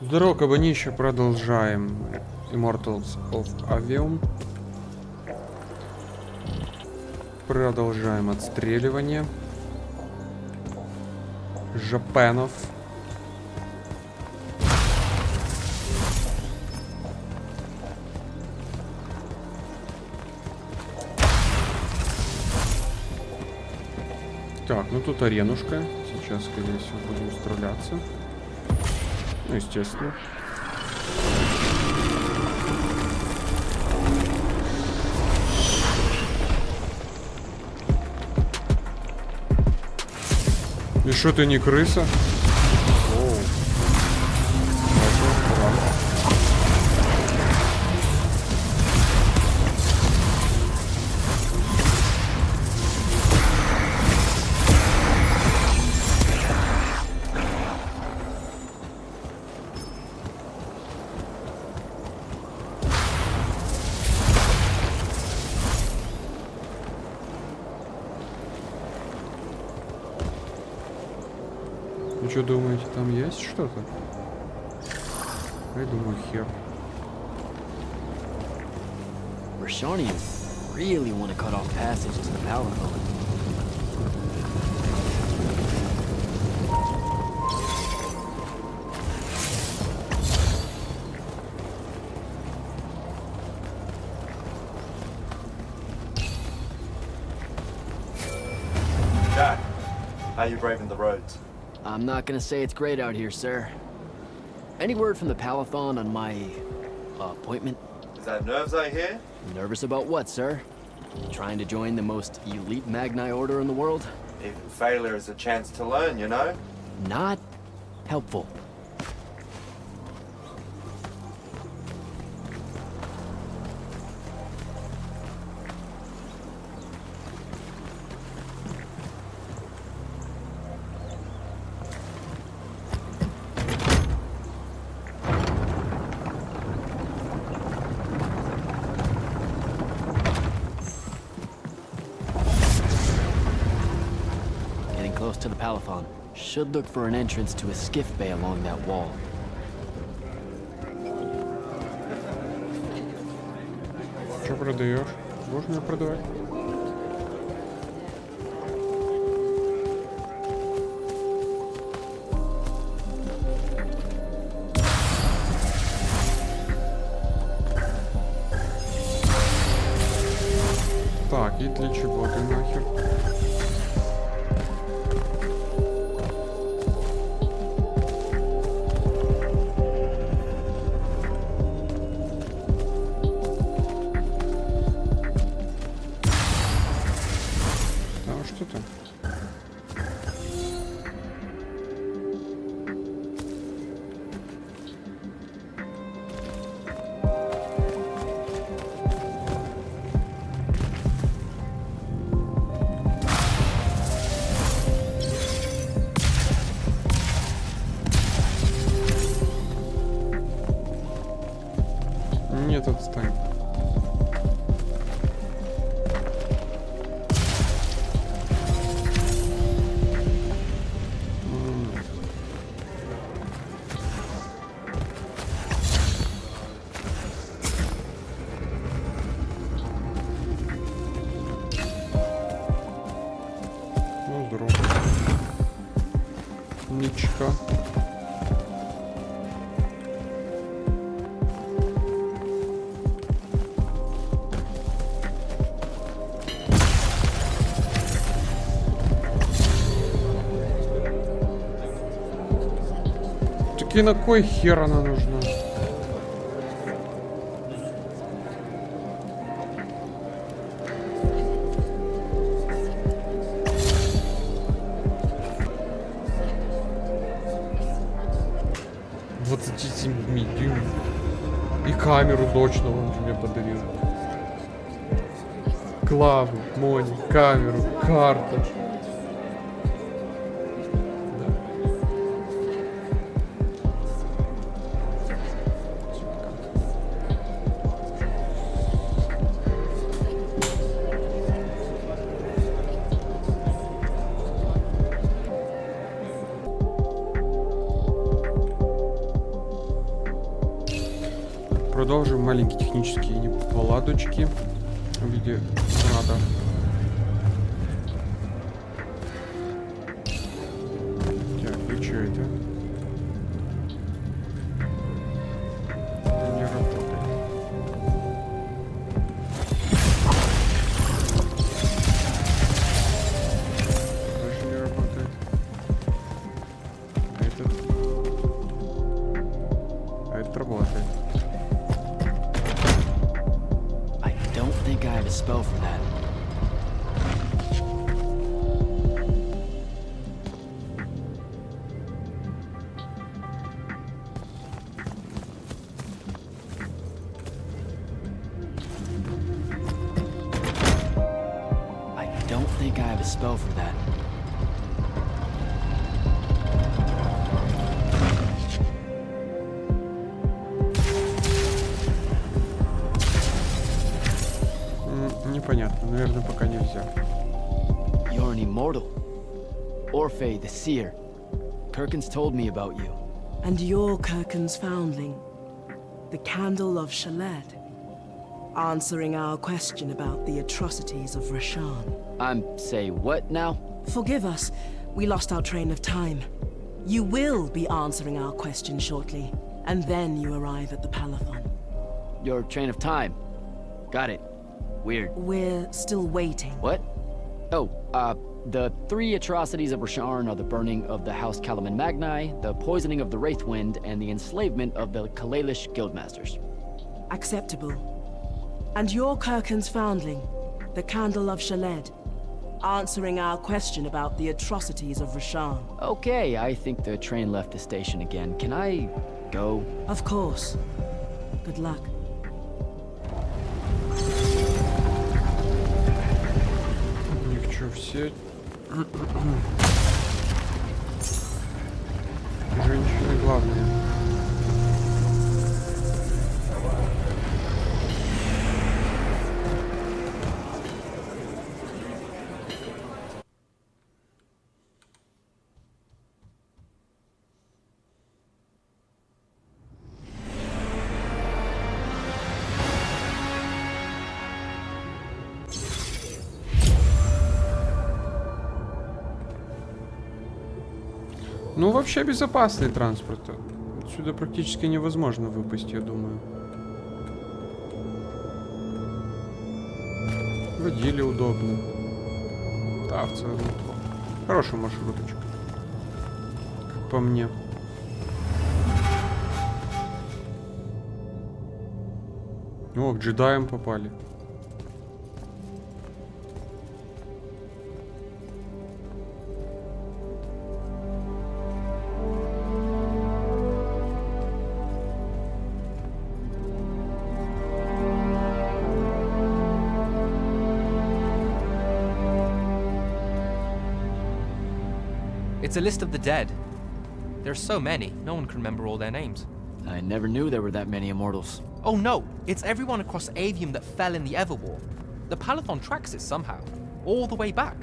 Здорово, кабанище, продолжаем. Immortals of Aveum. Продолжаем отстреливание жопенов. Так, ну тут аренушка. Сейчас, скорее всего, будем стреляться. Ну, естественно. И что ты не крыса? Оу. Вы что думаете, там есть что-то? Я думаю, хер. Rashanians really want to cut off passage to the Paladin. Jack, how you braving the roads? I'm not gonna say it's great out here, sir. Any word from the Palathon on my appointment? Is that nerves I hear? Nervous about what, sir? Trying to join the most elite Magni order in the world? Even failure is a chance to learn, you know? Not helpful. Close to the Palathon. Should look for an entrance to a skiff bay along that wall. Что продаешь? Можно ее продавать? Так, и для чего ты нахер? Нет, отстань. Ну, здорово. Ничка. И на кой хер она нужна? дюймов. И камеру точно он же мне подарил. Клаву, мони, камеру, карта. Продолжим маленькие технические неполадочки в виде снада. Так, и что это? Не работает. Тоже не работает. А этот работает. I don't think I have a spell for that. I don't think I have a spell for that. Непонятно, наверное, пока нельзя. You're an immortal. Orphe the Seer. Kirkins told me about you. And you're Kirkins' foundling, the Candle of Shaled, answering our question about the atrocities of Rashan. Say what now? Forgive us, we lost our train of time. You will be answering our question shortly, and then you arrive at the Palathon. Your train of time. Got it. Weird. We're still waiting. What? Oh, the 3 atrocities of Rasharn are the burning of the House Kalaman Magni, the poisoning of the Wraithwind, and the enslavement of the Kalalish Guildmasters. Acceptable. And you're Kirkins' foundling, the Candle of Shaled, answering our question about the atrocities of Rashan. Okay, I think the train left the station again. Can I go? Of course. Good luck. У них что, все... Женщины главные. Ну, вообще безопасный транспорт. Отсюда практически невозможно выпасть, я думаю. Водили удобно. Да, в целом неплохо. Хорошая маршруточка. Как по мне. О, к джедаям попали. It's a list of the dead. There are so many, no one can remember all their names. I never knew there were that many immortals. Oh no, it's everyone across Aveum that fell in the Everwar. The Palathon tracks it somehow, all the way back.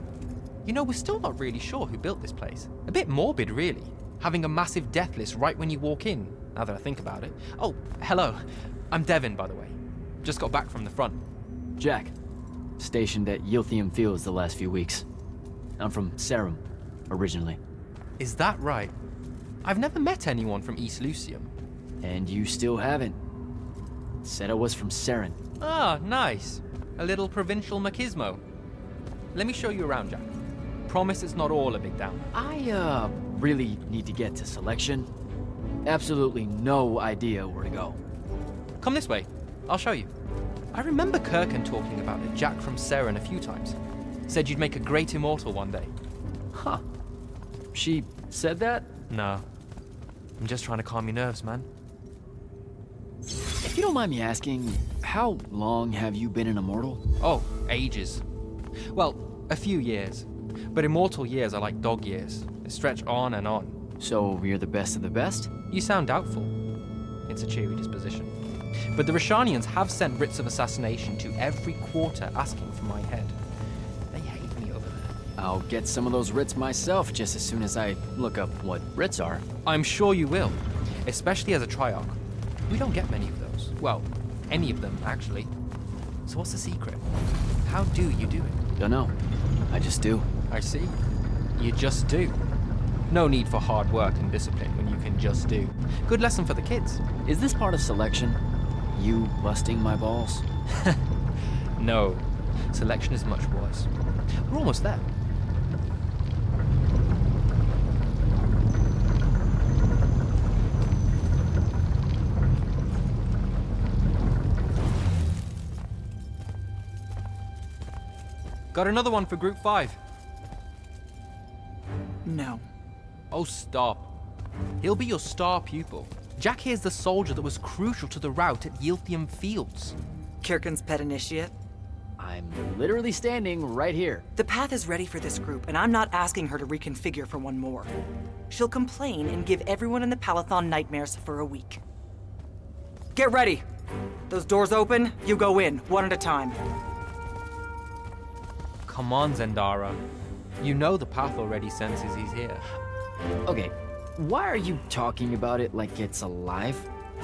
You know, we're still not really sure who built this place. A bit morbid, really, having a massive death list right when you walk in, now that I think about it. Oh, hello. I'm Devin, by the way. Just got back from the front. Jack, stationed at Yilthium Fields the last few weeks. I'm from Sarum, originally. Is that right? I've never met anyone from East Lucium. And you still haven't. Said I was from Saren. Ah, nice. A little provincial machismo. Let me show you around, Jack. Promise it's not all a big down. I, really need to get to selection. Absolutely no idea where to go. Come this way. I'll show you. I remember Kirkin talking about a Jack from Saren a few times. Said you'd make a great immortal one day. Huh. She said that? No. I'm just trying to calm your nerves, man. If you don't mind me asking, how long have you been an immortal? Oh, ages. Well, a few years. But immortal years are like dog years. They stretch on and on. So you're the best of the best? You sound doubtful. It's a cheery disposition. But the Rashanians have sent writs of assassination to every quarter asking for my head. They hate me over there. I'll get some of those writs myself just as soon as I look up what writs are. I'm sure you will, especially as a Triarch. We don't get many of those. Well, any of them, actually. So what's the secret? How do you do it? Dunno. I just do. I see. You just do. No need for hard work and discipline when you can just do. Good lesson for the kids. Is this part of selection? You busting my balls? No. Selection is much worse. We're almost there. Got another one for Group 5. No. Oh, stop. He'll be your star pupil. Jack here's the soldier that was crucial to the rout at Yilthium Fields. Kirkin's pet initiate. I'm literally standing right here. The path is ready for this group, and I'm not asking her to reconfigure for one more. She'll complain and give everyone in the Palathon nightmares for a week. Get ready! Those doors open, you go in, one at a time. Come on, Zendara. You know the path already senses he's here. Okay, why are you talking about it like it's alive?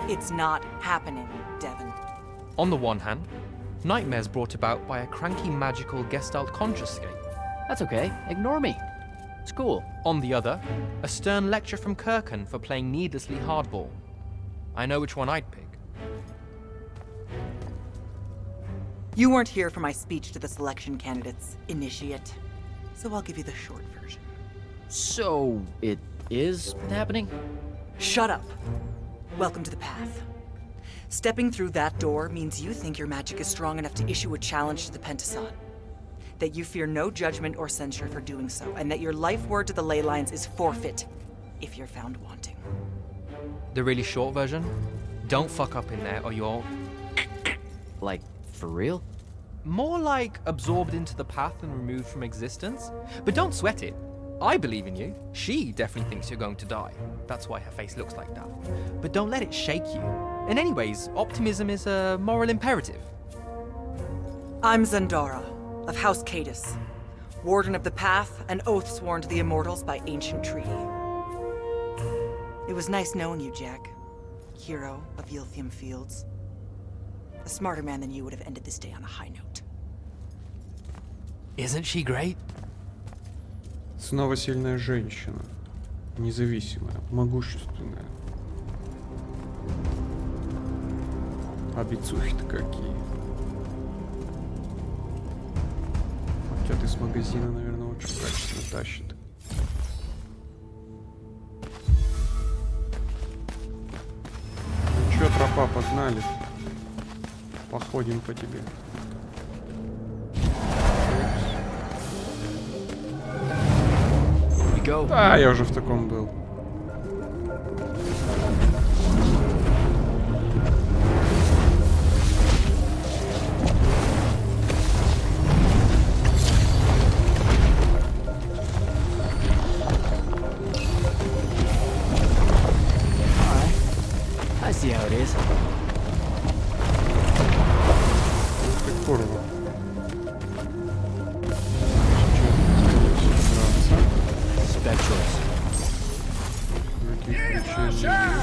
It's not happening, Devon. On the one hand, nightmares brought about by a cranky magical Gestalt consciouscape. That's okay, ignore me. It's cool. On the other, a stern lecture from Kirkin for playing needlessly hardball. I know which one I'd pick. You weren't here for my speech to the selection candidates, initiate. So I'll give you the short version. So, it is happening? Shut up. Welcome to the path. Stepping through that door means you think your magic is strong enough to issue a challenge to the Pentason. That you fear no judgment or censure for doing so, and that your life word to the ley lines is forfeit if you're found wanting. The really short version? Don't fuck up in there or you'll... Like, for real? More like absorbed into the path and removed from existence. But don't sweat it. I believe in you. She definitely thinks you're going to die. That's why her face looks like that. But don't let it shake you. And anyways, optimism is a moral imperative. I'm Zendara, of House Cadus, Warden of the Path, an oath sworn to the Immortals by ancient treaty. It was nice knowing you, Jack. Hero of Yilthium Fields. A smarter man than you would have ended this day on a high note. Isn't she great? Снова сильная женщина. Независимая, могущественная. А бицухи-то какие. Что-то из магазина, наверное, очень качественно тащит. Ну чё, тропа, погнали. Походим по тебе. Go. А, я уже в таком был. I see how it is. Как курва. Spectrals. Никаких причин не вижу.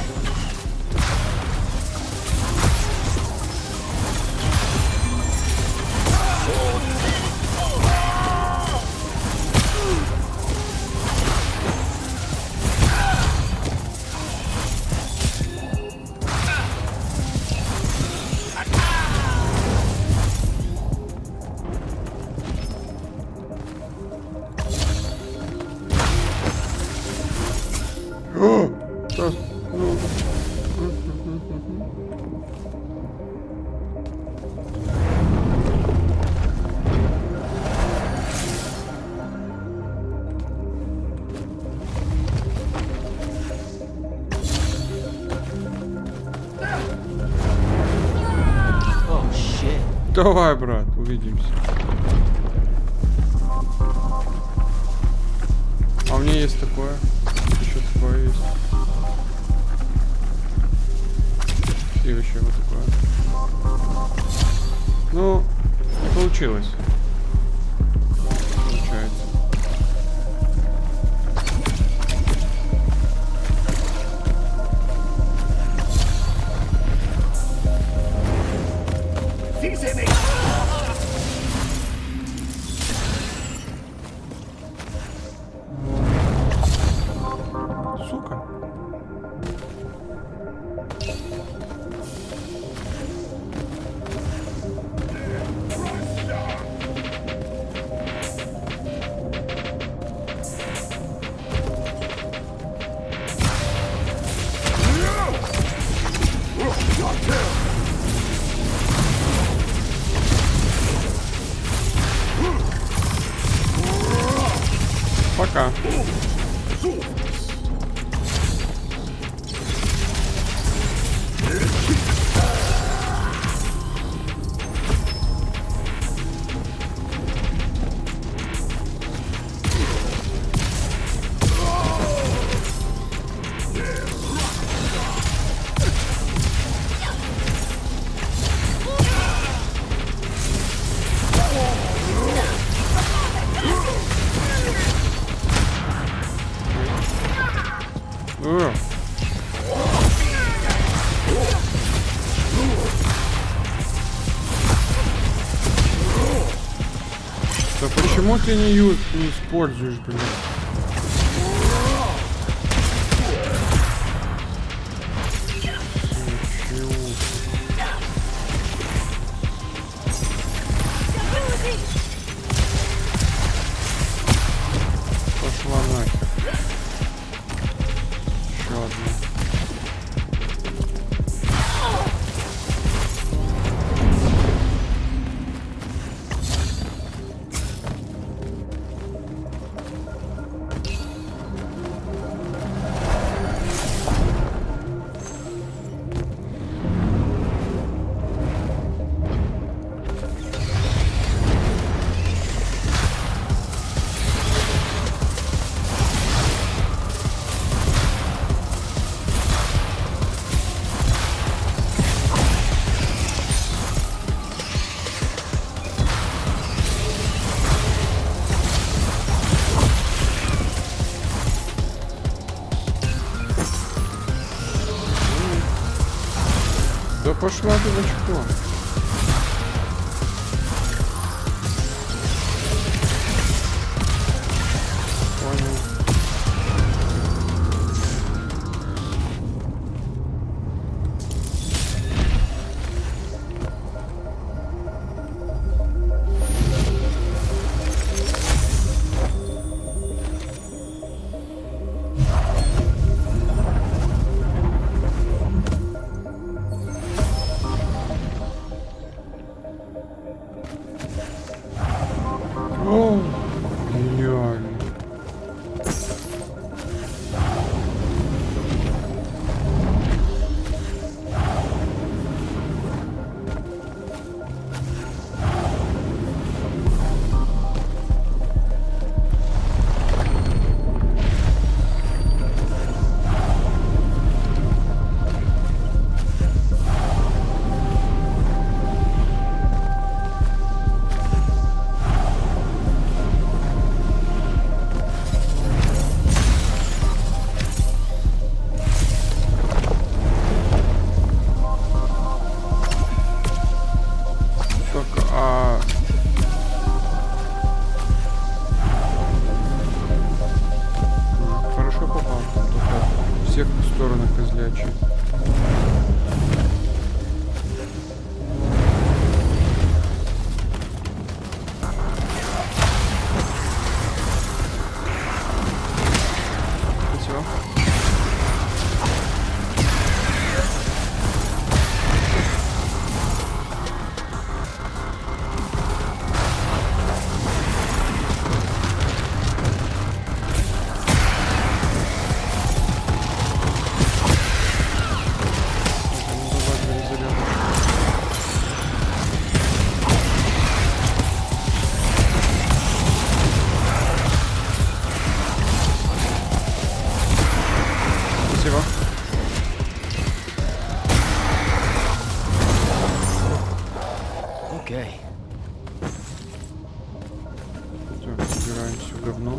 Давай, брат, увидимся. А у меня есть такое. Еще такое есть. И еще вот такое. Ну, не получилось. Получается. штука. Пока. Да почему ты не используешь, блин? Пошла нахер. Еще одна. Да пошла ты в очко. Понял. О, гениально. Хорошо попал, там только всех в сторону козлячий. Все. Спасибо. Okay. Так, убираем все говно.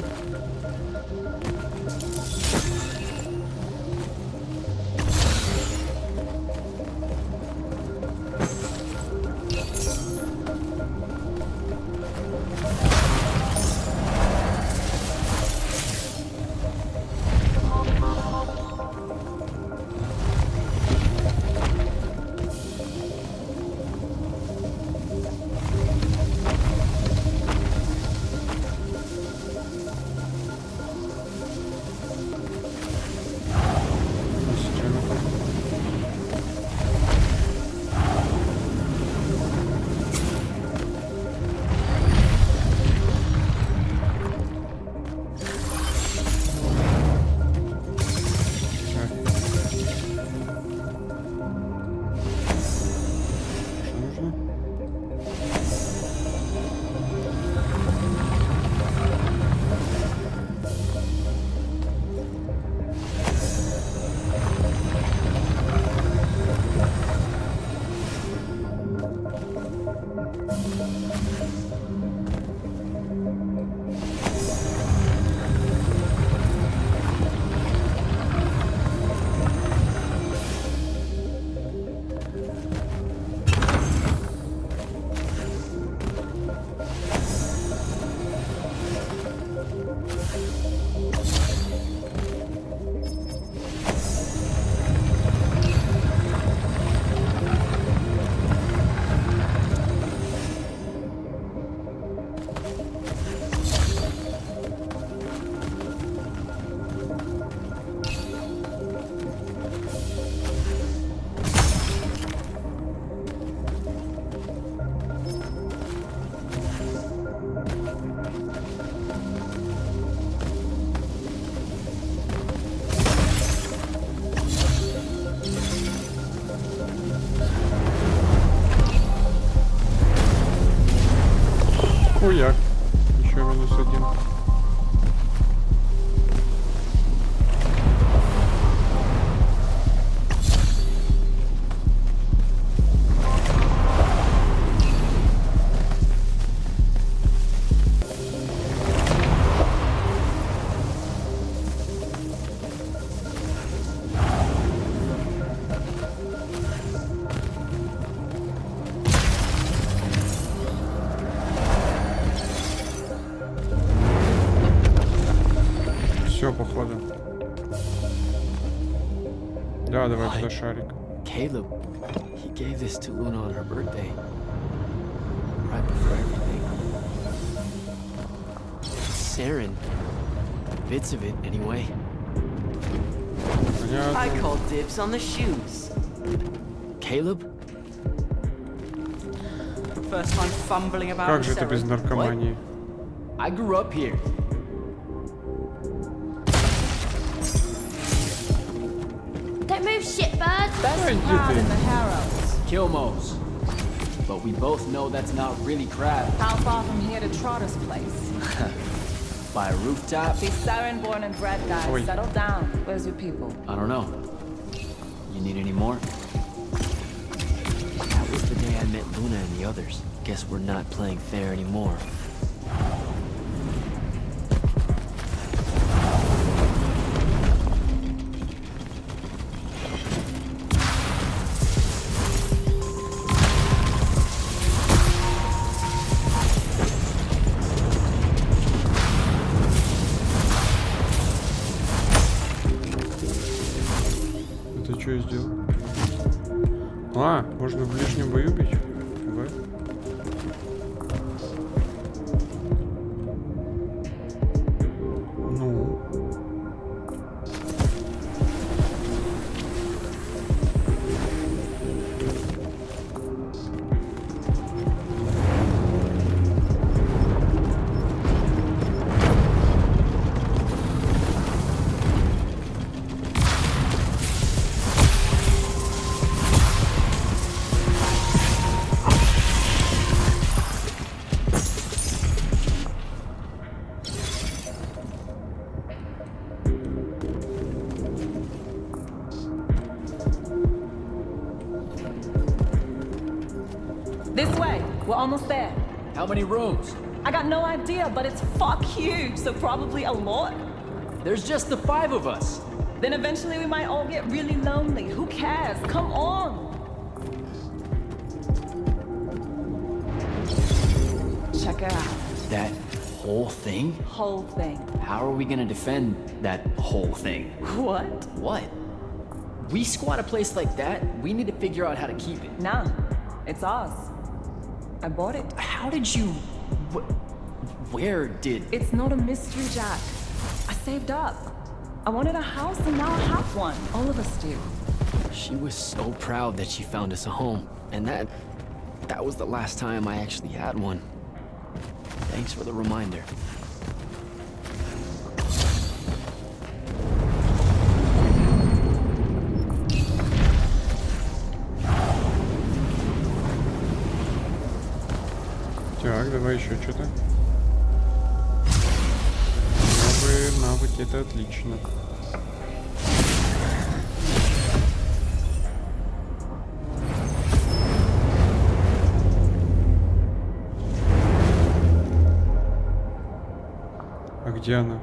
Ништяк. Еще -1. Все, походу. Да, давай туда шарик. Caleb, he gave this to Luna on her birthday. Right before everything. Saren. Bits of it, anyway. Понятно. I call dibs on the shoes. Caleb? First time fumbling about Как же это без Saren. наркомании? I grew up here. Don't move, shitbird. Ой, Crab иди in ты. the Harrows. Kilmos. But we both know that's not really crab. How far from here to Trotter's place? By a rooftop? These Saren born and bred guys, Oi. settle down. Where's your people? I don't know. You need any more? That was the day I met Luna and the others. Guess we're not playing fair anymore. Это что я сделал? А, можно в ближнем бою бить? Давай. Ну. This way. We're almost there. How many rooms? I got no idea, but it's fuck huge, so probably a lot. There's just the 5 of us. Then eventually we might all get really lonely. Who cares? Come on. Check it out. That whole thing? Whole thing. How are we gonna defend that whole thing? What? What? We squat a place like that, we need to figure out how to keep it. Nah. It's ours. I bought it. How did you... Where did... It's not a mystery, Jack. I saved up. I wanted a house and now I have one. All of us do. She was so proud that she found us a home. And that was the last time I actually had one. Thanks for the reminder. Так, давай еще что-то. Навыки, это отлично. А где она?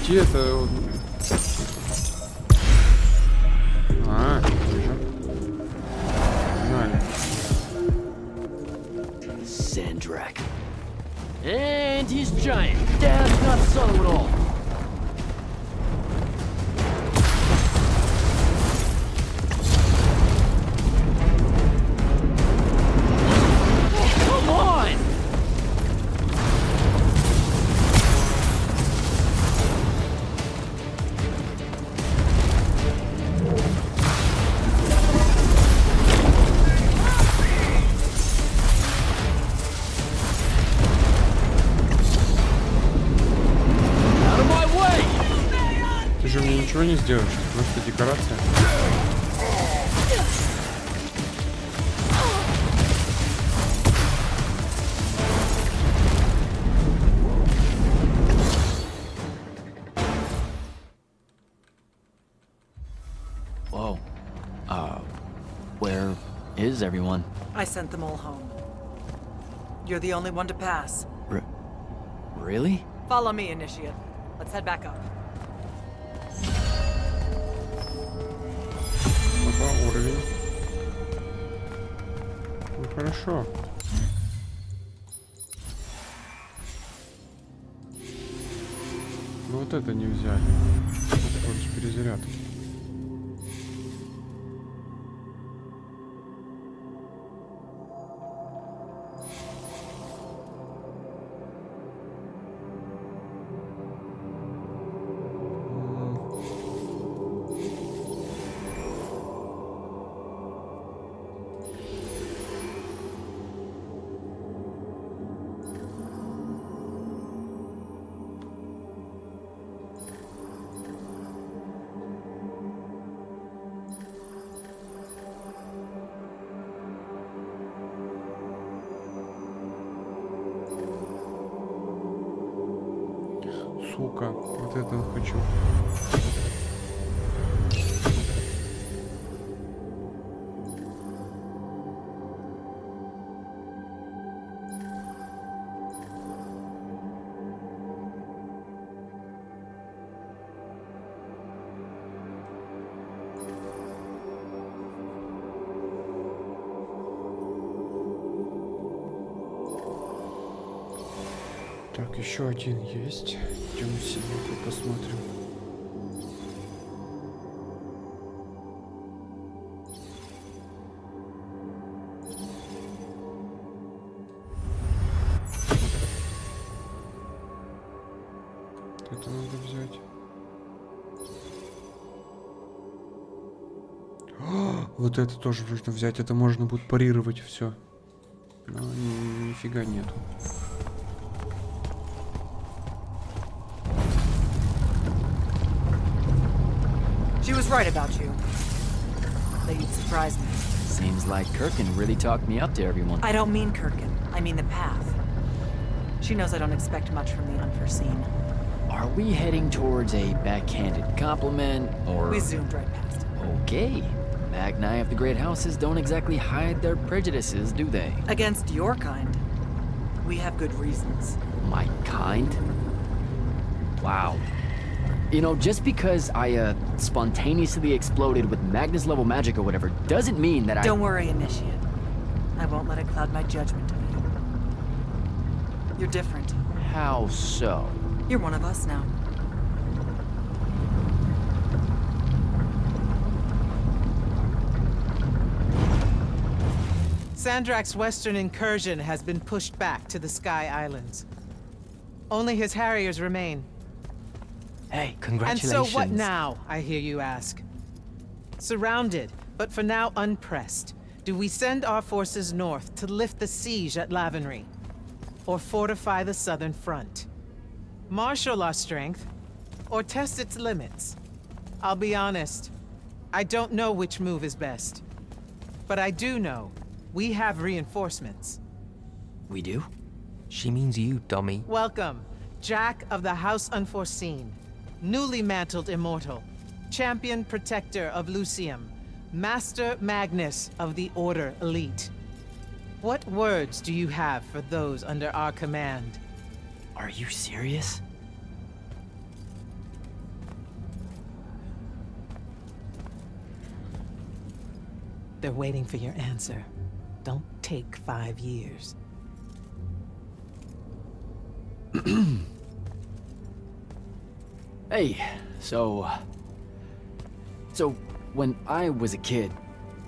Где это? А, вижу. Знали. Sandrak. And he's giant. That's not subtle at all. ничего не сделаешь. Просто декорация. Whoa. Where is everyone? I sent them all home. You're the only one to pass. Really? Follow me, Initiate. Let's head back up. Опа, уровень. Ну хорошо. Ну вот это не взяли. Вот с перезарядкой. Сука, вот это хочу. Так, еще один есть. Идем синенькую посмотрим. Это надо взять. Вот это тоже нужно взять. Это можно будет парировать все. Но нифига нету. She was right about you. That you'd surprise me. Seems like Kirkin really talked me up to everyone. I don't mean Kirkin. I mean the path. She knows I don't expect much from the unforeseen. Are we heading towards a backhanded compliment, or... We zoomed right past it. Okay. Magni of the Great Houses don't exactly hide their prejudices, do they? Against your kind, we have good reasons. My kind? Wow. You know, just because I, spontaneously exploded with Magnus-level magic or whatever, doesn't mean that Don't worry, Initiate. I won't let it cloud my judgment of you. You're different. How so? You're one of us now. Sandrak's western incursion has been pushed back to the Sky Islands. Only his Harriers remain. Hey, And congratulations. so what now, I hear you ask? Surrounded, but for now unpressed, do we send our forces north to lift the siege at Lavenry? Or fortify the southern front? Marshal our strength, or test its limits? I'll be honest, I don't know which move is best. But I do know, we have reinforcements. We do? She means you, dummy. Welcome, Jack of the House Unforeseen. Newly mantled Immortal, Champion Protector of Lucium, Master Magnus of the Order Elite. What words do you have for those under our command? Are you serious? They're waiting for your answer. Don't take 5 years. Hey, so when I was a kid,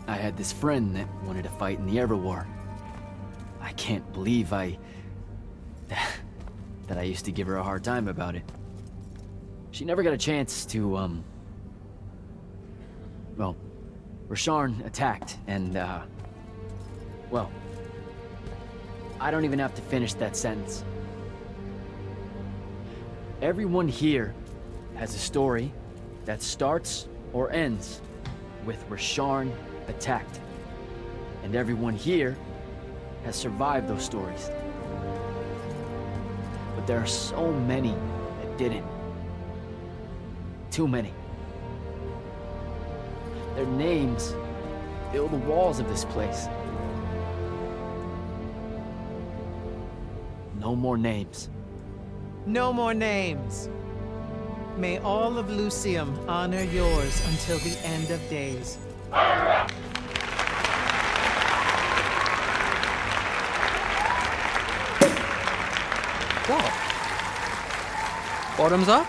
I had this friend that wanted to fight in the Everwar. I can't believe that I used to give her a hard time about it. She never got a chance to, well, Rasharn attacked, and, well, I don't even have to finish that sentence. Everyone here has a story that starts or ends with Rasharn attacked. And everyone here has survived those stories. But there are so many that didn't. Too many. Their names fill the walls of this place. No more names. No more names. May all of Lucium honor yours until the end of days. What? Bottoms up?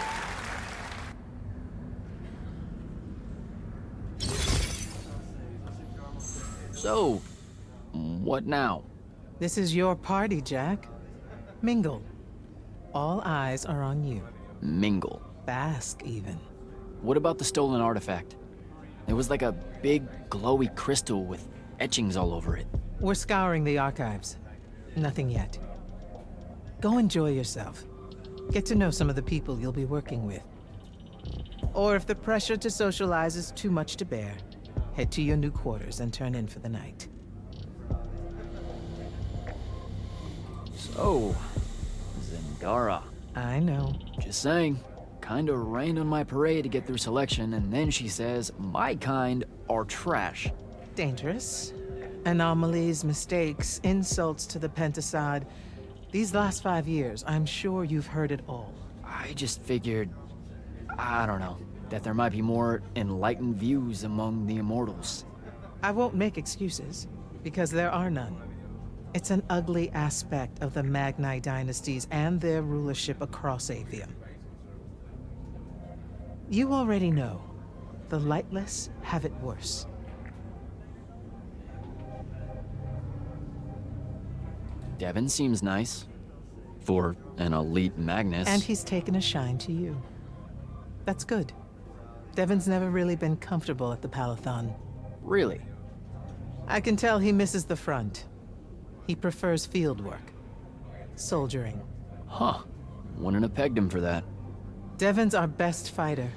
So, what now? This is your party, Jack. Mingle. All eyes are on you. Mingle. Bask, even. What about the stolen artifact? It was like a big, glowy crystal with etchings all over it. We're scouring the archives. Nothing yet. Go enjoy yourself. Get to know some of the people you'll be working with. Or if the pressure to socialize is too much to bear, head to your new quarters and turn in for the night. So, Zendara. I know. Just saying. Kinda rained on my parade to get through selection, and then she says my kind are trash. Dangerous. Anomalies, mistakes, insults to the Pentasod. These last 5 years, I'm sure you've heard it all. I just figured, I don't know, that there might be more enlightened views among the Immortals. I won't make excuses, because there are none. It's an ugly aspect of the Magni dynasties and their rulership across Aveum. You already know, the lightless have it worse. Devin seems nice. For an elite Magnus. And he's taken a shine to you. That's good. Devin's never really been comfortable at the Palathon. Really? I can tell he misses the front. He prefers field work. Soldiering. Huh. Wouldn't have pegged him for that. Devin's our best fighter.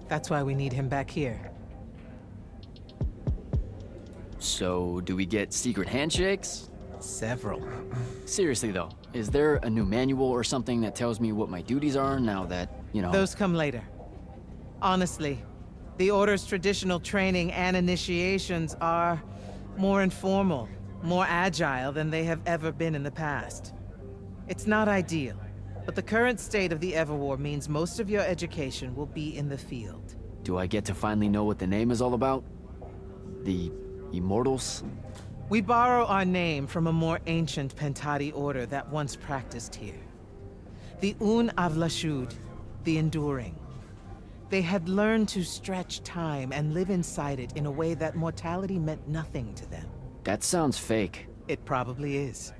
That's why we need him back here. So, do we get secret handshakes? Several. Seriously though, is there a new manual or something that tells me what my duties are now that, you know... Those come later. Honestly, the Order's traditional training and initiations are more informal, more agile than they have ever been in the past. It's not ideal, but the current state of the Everwar means most of your education will be in the field. Do I get to finally know what the name is all about? The Immortals? We borrow our name from a more ancient Pentati order that once practiced here. The Un Avlashud, the Enduring. They had learned to stretch time and live inside it in a way that mortality meant nothing to them. That sounds fake. It probably is.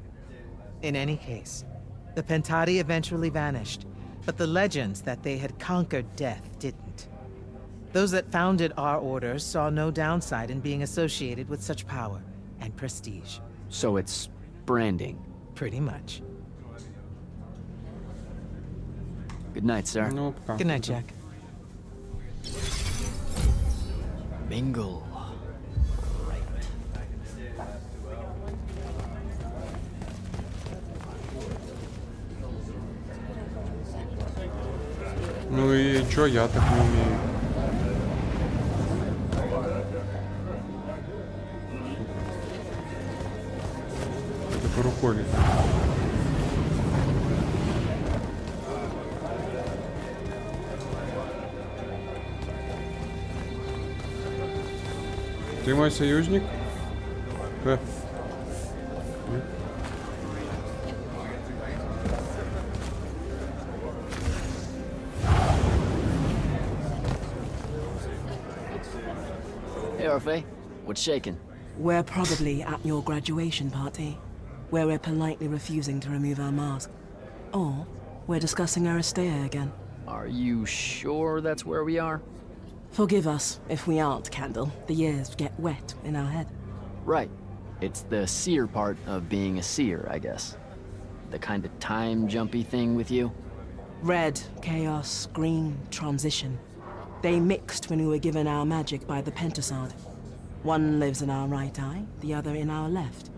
In any case, the Pentati eventually vanished, but the legends that they had conquered death didn't. Those that founded our order saw no downside in being associated with such power and prestige. So it's branding. Pretty much. Good night, sir. Ну, пока. Good night, Jack. Mingle. Ну и чё, я так не умею. Это по рукой летит. Ты мой союзник? Нет. Hey, Orphe. What's shaking? We're probably at your graduation party, where we're politely refusing to remove our mask. Or we're discussing Aristea again. Are you sure that's where we are? Forgive us if we aren't, Candle. The years get wet in our head. Right. It's the seer part of being a seer, I guess. The kind of time jumpy thing with you. Red, chaos, green, transition. They mixed when we were given our magic by the Pentasod. One lives in our right eye, the other in our left.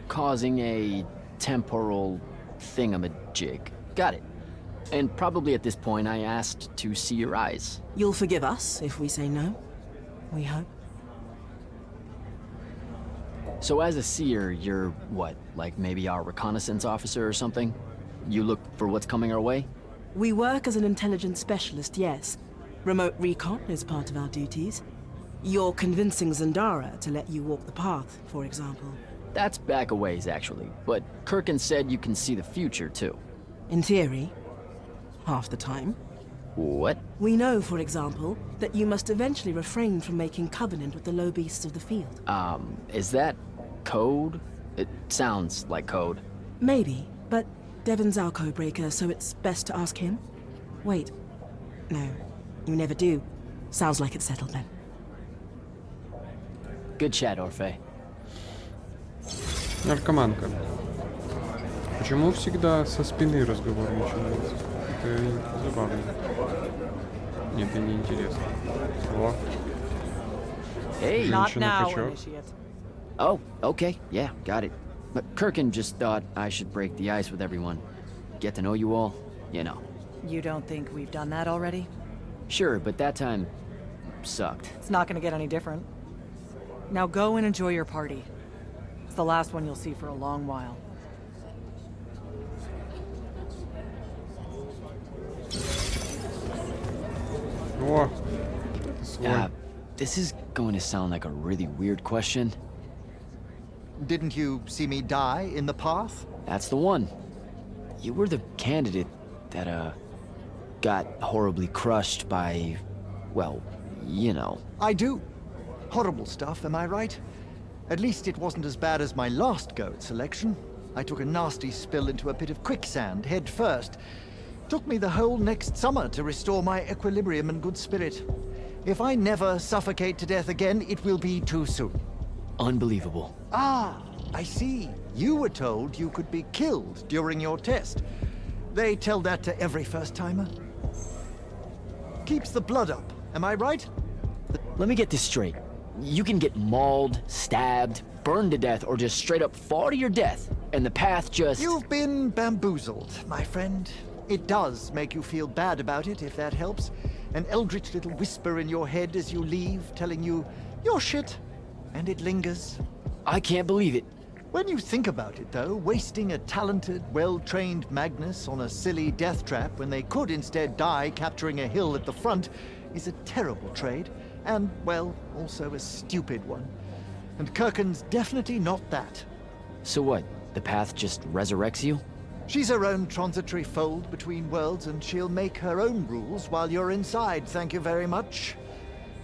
Causing a temporal thingamajig. Got it. And probably at this point I asked to see your eyes. You'll forgive us if we say no, we hope. So as a seer, you're what, like maybe our reconnaissance officer or something? You look for what's coming our way? We work as an intelligence specialist, yes. Remote recon is part of our duties. You're convincing Zandara to let you walk the path, for example. That's back a ways, actually. But Kirkin said you can see the future, too. In theory, half the time. What? We know, for example, that you must eventually refrain from making covenant with the low beasts of the field. Is that code? It sounds like code. Maybe, but Devon's our codebreaker, so it's best to ask him. Wait. No, you never do. Sounds like it's settled then. Good chat, Orfe. Наркоманка. Почему всегда со спины разговор начинается? Это забавно. Нет, это неинтересно. О. Hey! Not now, Женщина-качок. initiate. Oh, okay, yeah, got it. But Kirkin just thought I should break the ice with everyone. Get to know you all, you know. You don't think we've done that already? Sure, but that time sucked. It's not gonna get any different. Now go and enjoy your party. It's the last one you'll see for a long while. О, это свой. This is going to sound like a really weird question. Didn't you see me die in the path? That's the one. You were the candidate that, got horribly crushed by, well, you know. I do. Horrible stuff, am I right? At least it wasn't as bad as my last go at selection. I took a nasty spill into a pit of quicksand head first. Took me the whole next summer to restore my equilibrium and good spirit. If I never suffocate to death again, it will be too soon. Unbelievable. Ah, I see. You were told you could be killed during your test. They tell that to every first-timer. Keeps the blood up, am I right? Let me get this straight. You can get mauled, stabbed, burned to death, or just straight up fall to your death, and the path just... You've been bamboozled, my friend. It does make you feel bad about it, if that helps. An eldritch little whisper in your head as you leave, telling you, you're shit. And it lingers. I can't believe it. When you think about it, though, wasting a talented, well-trained Magnus on a silly death trap when they could instead die capturing a hill at the front is a terrible trade. And, well, also a stupid one. And Kirkin's definitely not that. So what? The path just resurrects you? She's her own transitory fold between worlds, and she'll make her own rules while you're inside, thank you very much.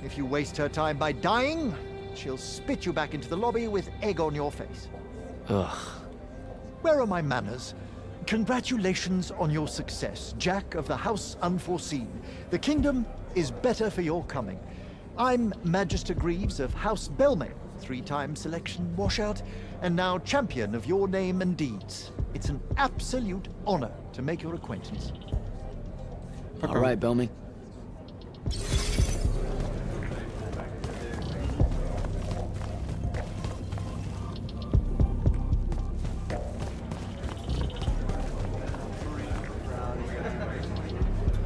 If you waste her time by dying, she'll spit you back into the lobby with egg on your face. Ugh. Where are my manners? Congratulations on your success, Jack of the House Unforeseen. The kingdom is better for your coming. I'm Magister Greaves of House Belmay, 3-time selection washout, and now champion of your name and deeds. It's an absolute honor to make your acquaintance. All right, Belming.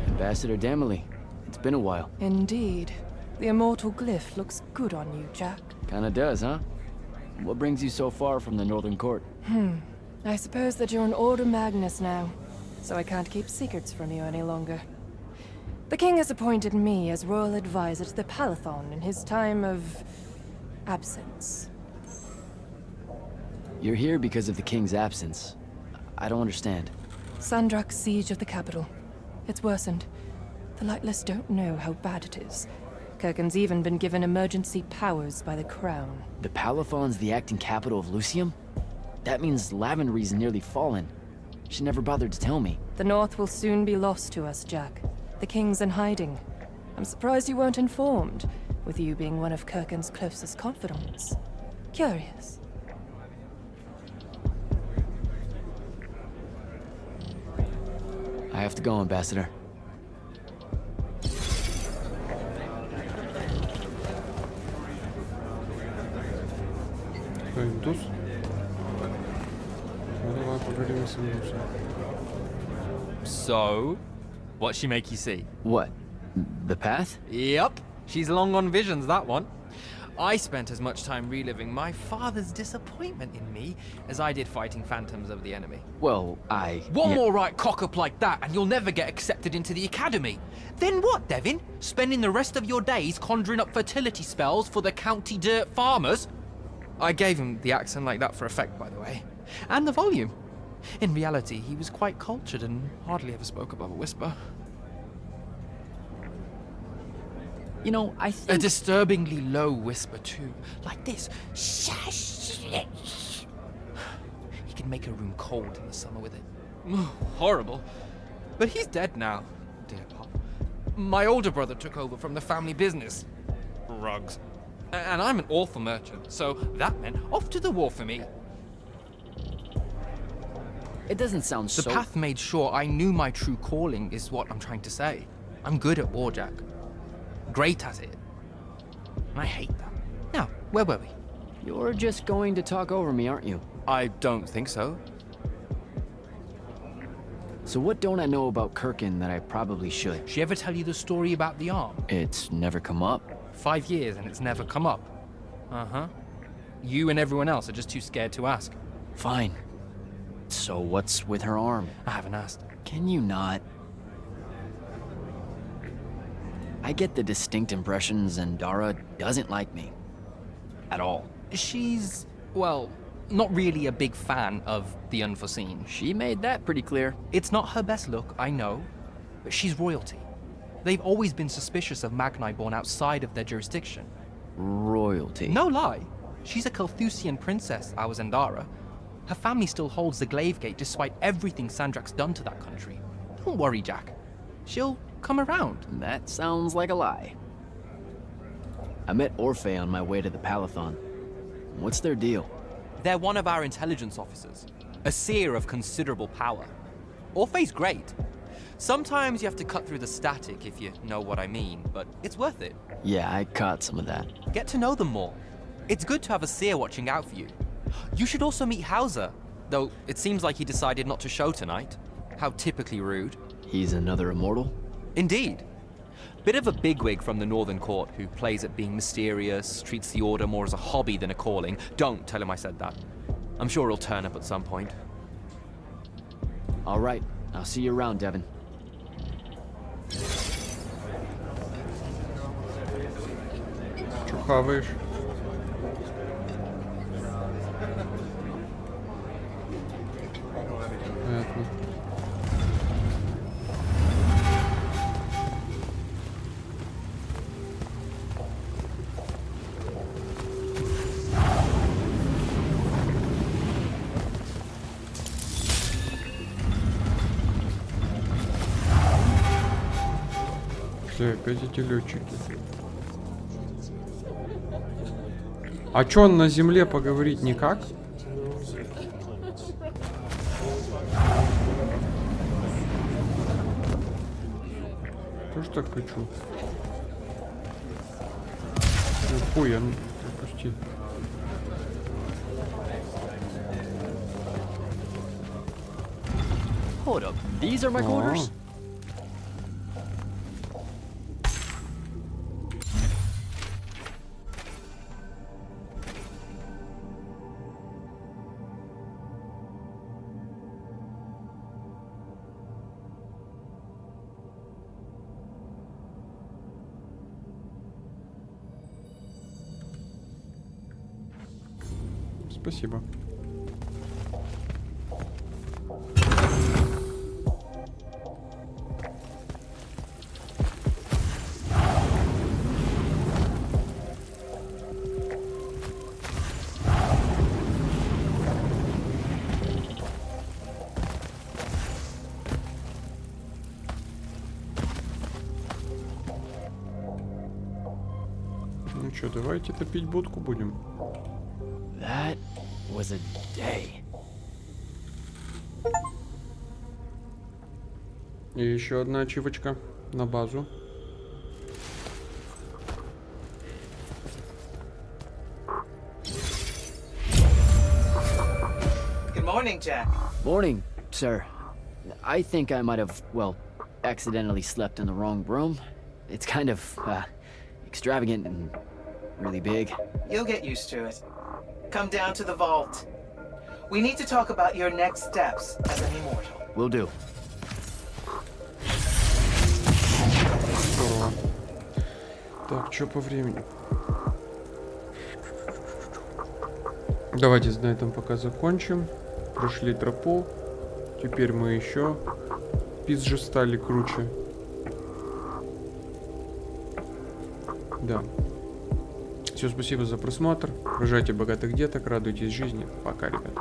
Ambassador Damley, it's been a while. Indeed. The immortal glyph looks good on you, Jack. Kinda does, huh? What brings you so far from the Northern Court? I suppose that you're an Order Magnus now, so I can't keep secrets from you any longer. The king has appointed me as royal advisor to the Palathon in his time of... absence. You're here because of the king's absence. I don't understand. Sandrak's siege of the capital. It's worsened. The Lightless don't know how bad it is. Kirkin's even been given emergency powers by the crown. The Palathon's the acting capital of Lucium? That means Lavendry's nearly fallen. She never bothered to tell me. The North will soon be lost to us, Jack. The king's in hiding. I'm surprised you weren't informed, with you being one of Kirkin's closest confidants. Curious. I have to go, Ambassador. Поговорим с Иисусом. So, what'd she make you see? What? The path? Yup, she's long on visions, that one. I spent as much time reliving my father's disappointment in me as I did fighting phantoms of the enemy. Well, One more right cock-up like that and you'll never get accepted into the academy. Then what, Devin? Spending the rest of your days conjuring up fertility spells for the county dirt farmers? I gave him the accent like that for effect, by the way. And the volume. In reality, he was quite cultured and hardly ever spoke above a whisper. You know, I A think... disturbingly low whisper, too. Like this. He can make a room cold in the summer with it. Horrible. But he's dead now, dear Pop. My older brother took over from the family business. Rugs. And I'm an awful merchant, so that meant off to the war for me. It doesn't sound The so... path made sure I knew my true calling is what I'm trying to say. I'm good at war, Jack. Great at it. And I hate that. Now, where were we? You're just going to talk over me, aren't you? I don't think so. So what don't I know about Kirkin that I probably should? She ever tell you the story about the arm? It's never come up. 5 years and it's never come up. Uh-huh. You and everyone else are just too scared to ask. Fine. So what's with her arm? I haven't asked. Can you not? I get the distinct impression Zendara doesn't like me. At all. She's, well, not really a big fan of the unforeseen. She made that pretty clear. It's not her best look, I know, but she's royalty. They've always been suspicious of Magni born outside of their jurisdiction. Royalty? No lie. She's a Carthusian princess, our Zendara. Her family still holds the Glaive Gate despite everything Sandrak's done to that country. Don't worry, Jack. She'll come around. That sounds like a lie. I met Orphe on my way to the Palathon. What's their deal? They're one of our intelligence officers. A seer of considerable power. Orphe's great. Sometimes you have to cut through the static, if you know what I mean, but it's worth it. Yeah, I caught some of that. Get to know them more. It's good to have a seer watching out for you. You should also meet Hauser, though it seems like he decided not to show tonight. How typically rude. He's another immortal? Indeed. Bit of a bigwig from the Northern Court who plays at being mysterious, treats the Order more as a hobby than a calling. Don't tell him I said that. I'm sure he'll turn up at some point. All right, I'll see you around, Devin. Чё хаваешь? Понятно. Что, опять эти летчики? А чё он на земле поговорить никак? Тоже так хочу. Хуя, ну пропусти. Hold up, these are my quarters? Спасибо. Ну что, давайте топить будку будем. That was a day. И еще одна ачивочка на базу. Good morning, Jack. Morning, sir. I think I might have, well, accidentally slept in the wrong room. It's kind of, extravagant and really big. You'll get used to it. Come down to the vault. We need to talk about your next steps as an immortal. Will do. Здорово. Так, что по времени? Давайте на этом пока закончим. Прошли тропу. Теперь мы еще пизже стали круче. Да. Все, спасибо за просмотр. Рожайте богатых деток, радуйтесь жизни. Пока, ребят.